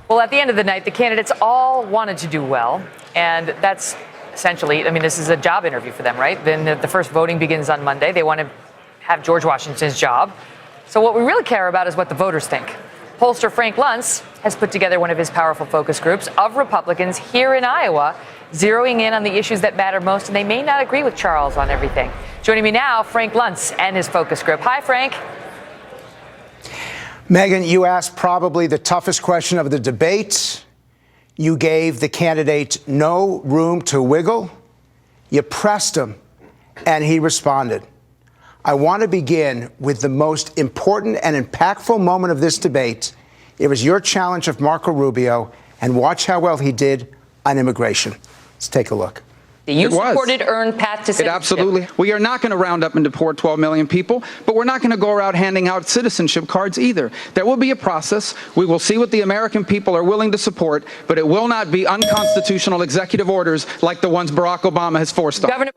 Well, at the end of the night, the candidates all wanted to do well, and that's essentially, I mean, this is a job interview for them, right? Then the first voting begins on Monday. They want to have George Washington's job. So what we really care about is what the voters think. Pollster Frank Luntz has put together one of his powerful focus groups of Republicans here in Iowa, zeroing in on the issues that matter most, and they may not agree with Charles on everything. Joining me now, Frank Luntz and his focus group. Hi, Frank. Megyn, you asked probably the toughest question of the debate. You gave the candidate no room to wiggle. You pressed him, and he responded. I want to begin with the most important and impactful moment of this debate. It was your challenge of Marco Rubio, and watch how well he did on immigration. Let's take a look. You supported earned path to citizenship. Absolutely. We are not going to round up and deport 12 million people, but we're not going to go around handing out citizenship cards either. There will be a process. We will see what the American people are willing to support, but it will not be unconstitutional executive orders like the ones Barack Obama has forced on. Governor,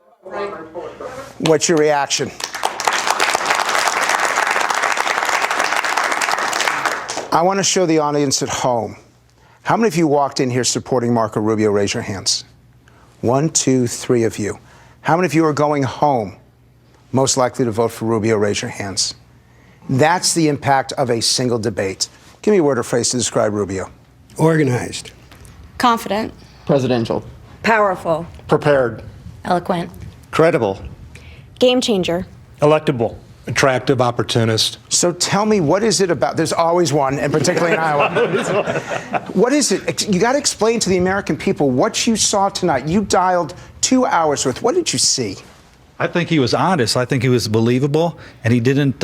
what's your reaction? I want to show the audience at home. How many of you walked in here supporting Marco Rubio? Raise your hands. 1, 2, 3 of you. How many of you are going home most likely to vote for Rubio? Raise your hands. That's the impact of a single debate. Give me a word or phrase to describe Rubio. Organized. Confident. Presidential. Powerful. Prepared. Eloquent. Credible. Game changer. Electable. Attractive opportunist. So tell me, what is it about? There's always one, and particularly in Iowa. What is it? You got to explain to the American people what you saw tonight. You dialed 2 hours worth. What did you see? I think he was honest. I think he was believable, and he didn't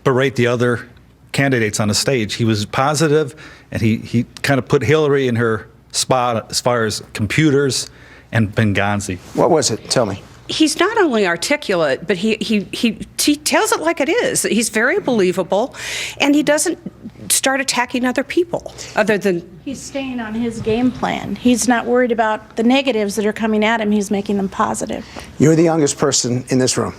berate the other candidates on the stage. He was positive, and he kind of put Hillary in her spot as far as computers and Benghazi. What was it? Tell me. He's not only articulate, but he tells it like it is. He's very believable, and he doesn't start attacking other people other than... He's staying on his game plan. He's not worried about the negatives that are coming at him. He's making them positive. You're the youngest person in this room.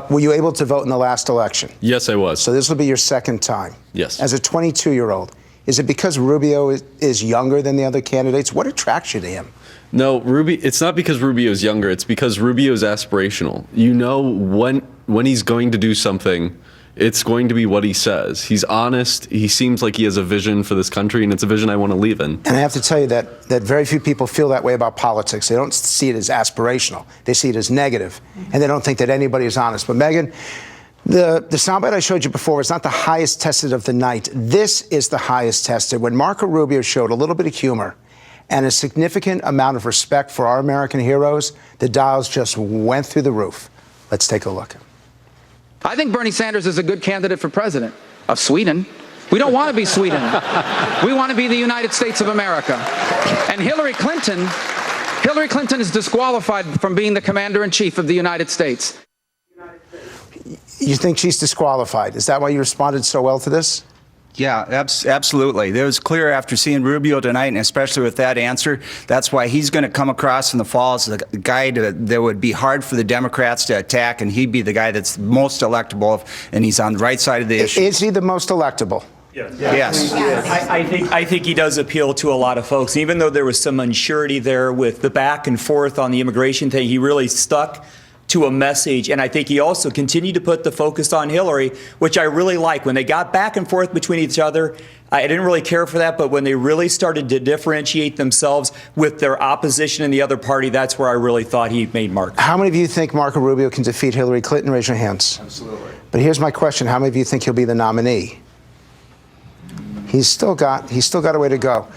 Were you able to vote in the last election? Yes, I was. So this will be your second time. Yes. As a 22-year-old, is it because Rubio is younger than the other candidates? What attracts you to him? No, it's not because Rubio's younger. It's because Rubio's aspirational. You know, when he's going to do something, it's going to be what he says. He's honest. He seems like he has a vision for this country, and it's a vision I want to leave in. And I have to tell you that very few people feel that way about politics. They don't see it as aspirational. They see it as negative, and they don't think that anybody is honest. But Megyn, the soundbite I showed you before was not the highest tested of the night. This is the highest tested. When Marco Rubio showed a little bit of humor and a significant amount of respect for our American heroes, the dials just went through the roof. Let's take a look. I think Bernie Sanders is a good candidate for president of Sweden. We don't want to be Sweden. We want to be the United States of America. And Hillary Clinton is disqualified from being the commander-in-chief of the United States. You think she's disqualified? Is that why you responded so well to this? Yeah, absolutely. It was clear after seeing Rubio tonight, and especially with that answer, that's why he's going to come across in the fall as the guy that would be hard for the Democrats to attack, and he'd be the guy that's most electable, and he's on the right side of the issue. Is he the most electable? Yes. I think he does appeal to a lot of folks. Even though there was some unsurety there with the back and forth on the immigration thing, he really stuck to a message, and I think he also continued to put the focus on Hillary, which I really like. When they got back and forth between each other, I didn't really care for that, but when they really started to differentiate themselves with their opposition in the other party, that's where I really thought he made mark. How many of you think Marco Rubio can defeat Hillary Clinton? Raise your hands. Absolutely. But here's my question. How many of you think he'll be the nominee? He's still got a way to go.